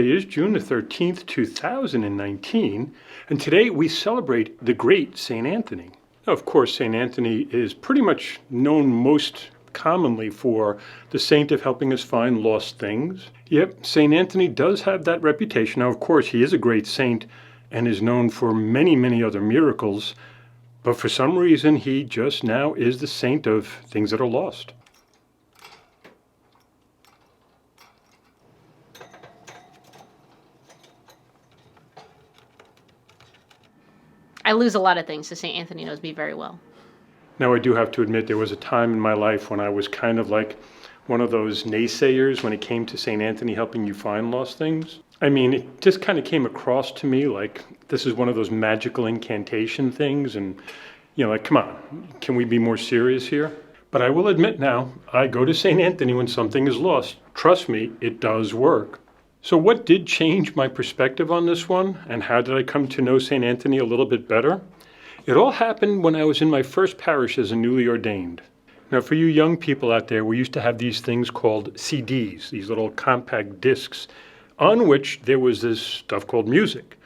Today is June the 13th, 2019, and today we celebrate the great St. Anthony. Now, of course, St. Anthony is pretty much known most commonly for the saint of helping us find lost things. Yep, St. Anthony does have that reputation. Now, of course, he is a great saint and is known for many, many other miracles, but for some reason, he just now is the saint of things that are lost. I lose a lot of things, so St. Anthony knows me very well. Now, I do have to admit, there was a time in my life when I was kind of like one of those naysayers when it came to St. Anthony helping you find lost things. I mean, it just kind of came across to me like this is one of those magical incantation things, and, you know, like, come on, can we be more serious here? But I will admit now, I go to St. Anthony when something is lost. Trust me, it does work. So what did change my perspective on this one, and how did I come to know St. Anthony a little bit better? It all happened when I was in my first parish as a newly ordained. Now, for you young people out there, we used to have these things called CDs, these little compact discs, on which there was this stuff called music.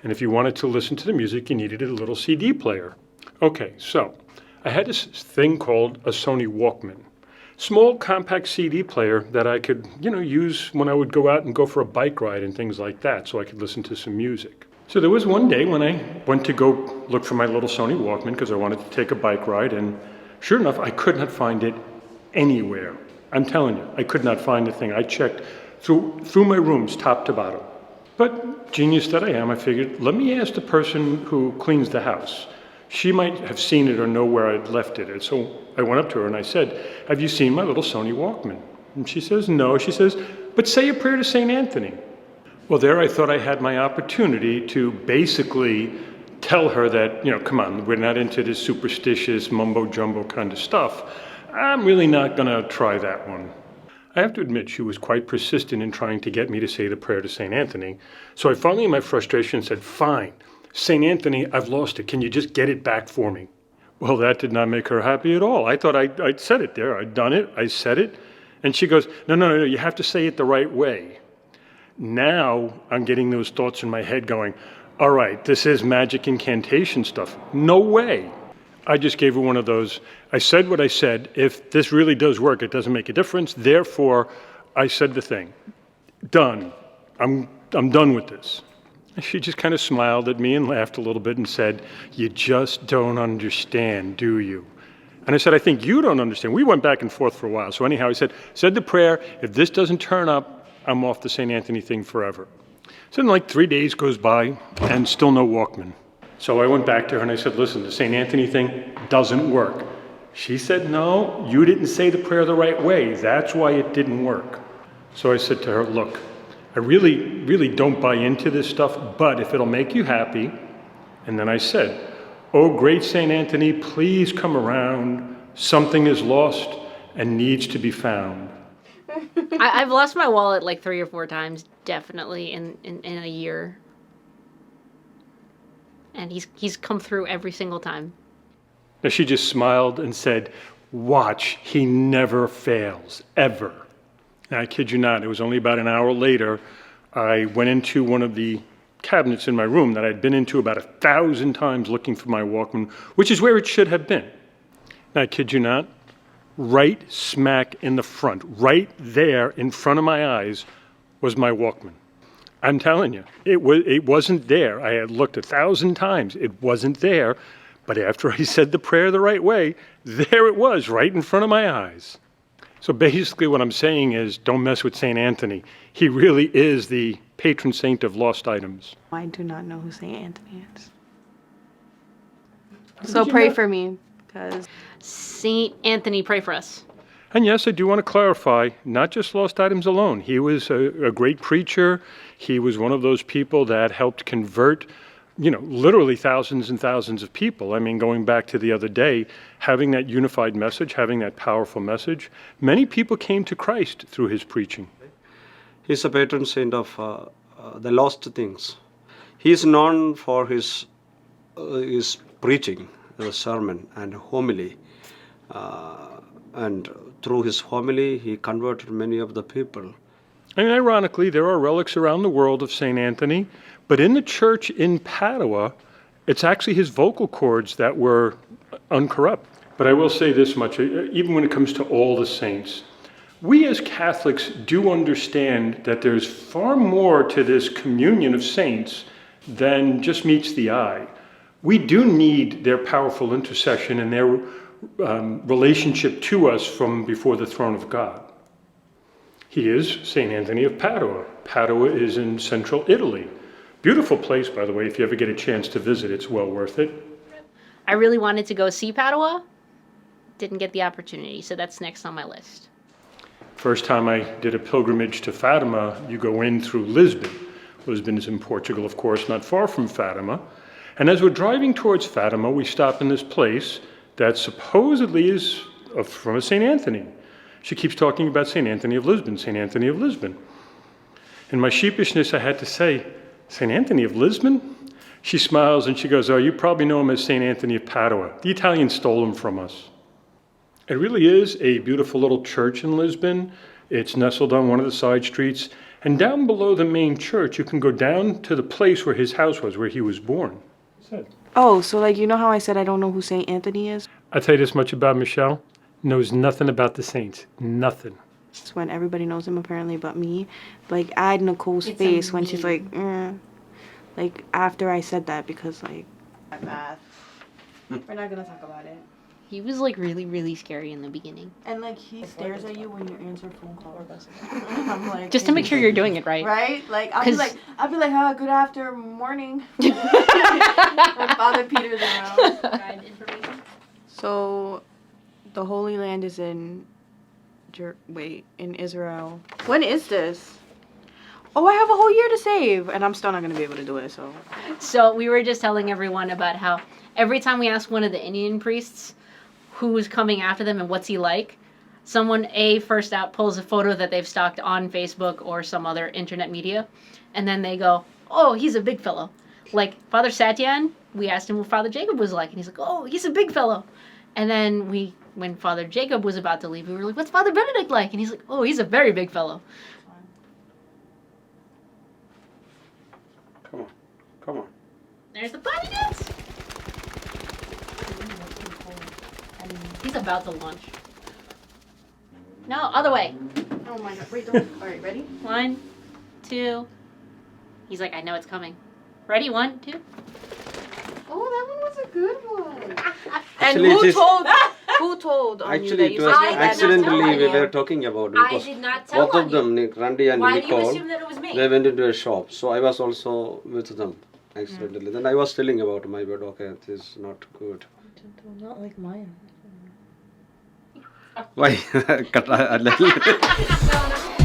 And if you wanted to listen to the music, you needed a little CD player. Okay, so I had this thing called a Sony Walkman. Small compact CD player that I could, use when I would go out and go for a bike ride and things like that, so I could listen to some music. So there was one day when I went to go look for my little Sony Walkman because I wanted to take a bike ride, and sure enough, I could not find it anywhere. I'm telling you, I could not find the thing. I checked through my rooms, top to bottom. But genius that I am, I figured, let me ask the person who cleans the house. She might have seen it or know where I'd left it. And so I went up to her and I said, have you seen my little Sony Walkman? And she says, no. She says, but say a prayer to St. Anthony. Well, there I thought I had my opportunity to basically tell her that, come on, we're not into this superstitious mumbo-jumbo kind of stuff. I'm really not going to try that one. I have to admit, she was quite persistent in trying to get me to say the prayer to St. Anthony. So I finally, in my frustration, said, fine, St. Anthony, I've lost it. Can you just get it back for me? Well, that did not make her happy at all. I thought I'd said it there. I'd done it. I said it. And she goes, no, you have to say it the right way. Now I'm getting those thoughts in my head going, all right, this is magic incantation stuff. No way. I just gave her one of those. I said what I said. If this really does work, it doesn't make a difference. Therefore, I said the thing. Done. I'm done with this. She just kind of smiled at me and laughed a little bit and said, you just don't understand, do you? And I said, I think you don't understand. We went back and forth for a while. So anyhow, I said the prayer. If this doesn't turn up, I'm off the St. Anthony thing forever. So then like 3 days goes by and still no Walkman. So I went back to her and I said, listen, the St. Anthony thing doesn't work. She said, no, you didn't say the prayer the right way. That's why it didn't work. So I said to her, look, I really, really don't buy into this stuff, but if it'll make you happy. And then I said, oh, great St. Anthony, please come around. Something is lost and needs to be found. I've lost my wallet like 3 or 4 times, definitely, in a year. And he's come through every single time. Now she just smiled and said, watch, he never fails, ever. Now, I kid you not, it was only about an hour later, I went into one of the cabinets in my room that I'd been into about 1,000 times looking for my Walkman, which is where it should have been. Now, I kid you not, right smack in the front, right there in front of my eyes was my Walkman. I'm telling you, it wasn't there. I had looked 1,000 times. It wasn't there. But after I said the prayer the right way, there it was, right in front of my eyes. So basically what I'm saying is, don't mess with St. Anthony. He really is the patron saint of lost items. I do not know who St. Anthony is. So pray for me, because St. Anthony, pray for us. And yes, I do want to clarify, not just lost items alone. He was a great preacher. He was one of those people that helped convert, literally thousands and thousands of people. I mean, going back to the other day, having that unified message, having that powerful message, many people came to Christ through his preaching. He's a patron saint of the lost things. He is known for his preaching, the sermon and homily. And through his homily, he converted many of the people. And ironically, there are relics around the world of St. Anthony, but in the church in Padua, it's actually his vocal cords that were uncorrupt. But I will say this much, even when it comes to all the saints, we as Catholics do understand that there's far more to this communion of saints than just meets the eye. We do need their powerful intercession and their relationship to us from before the throne of God. He is St. Anthony of Padua. Padua is in central Italy. Beautiful place, by the way. If you ever get a chance to visit, it's well worth it. I really wanted to go see Padua. Didn't get the opportunity, so that's next on my list. First time I did a pilgrimage to Fatima, you go in through Lisbon. Lisbon is in Portugal, of course, not far from Fatima. And as we're driving towards Fatima, we stop in this place that supposedly is from a St. Anthony. She keeps talking about St. Anthony of Lisbon, St. Anthony of Lisbon. In my sheepishness, I had to say, St. Anthony of Lisbon? She smiles and she goes, oh, you probably know him as St. Anthony of Padua. The Italians stole him from us. It really is a beautiful little church in Lisbon. It's nestled on one of the side streets. And down below the main church, you can go down to the place where his house was, where he was born. Oh, so like, you know how I said I don't know who St. Anthony is? I'll tell you this much about Michelle. Knows nothing about the saints. Nothing. It's when everybody knows him apparently but me. Like, I had Nicole's face when she's like, like, after I said that, because like, math. We're not gonna talk about it. He was like really, really scary in the beginning. And like, he stares at you when you answer phone calls. I'm like, Just to make sure you're doing it right. right? Like, I'll be like, good after morning. When Father Peter's around. So, the Holy Land is in in Israel. When is this? Oh, I have a whole year to save, and I'm still not gonna be able to do it. So we were just telling everyone about how every time we ask one of the Indian priests who's coming after them and what's he like, someone first out pulls a photo that they've stalked on Facebook or some other internet media, and then they go, oh, he's a big fellow. Like Father Satyan, we asked him what Father Jacob was like, and he's like, oh, he's a big fellow. And then when Father Jacob was about to leave, we were like, what's Father Benedict like? And he's like, oh, he's a very big fellow. Come on. There's the bunny dance. He's about to launch. No, other way. Oh my god, wait, don't. Alright, ready? 1, 2. He's like, I know it's coming. Ready? 1, 2. Oh, that one was a good one. And Actually, it is- who told on you Actually, that it you was said that? accidentally we were talking about it. I Because did not tell both on of them, you. Nick, Randy and Why do you Nicole, assume that it was me? they went into a shop. So I was also with them accidentally. Then I was telling about my bed. Okay, this is not good. Not like mine. Why? Cut a little.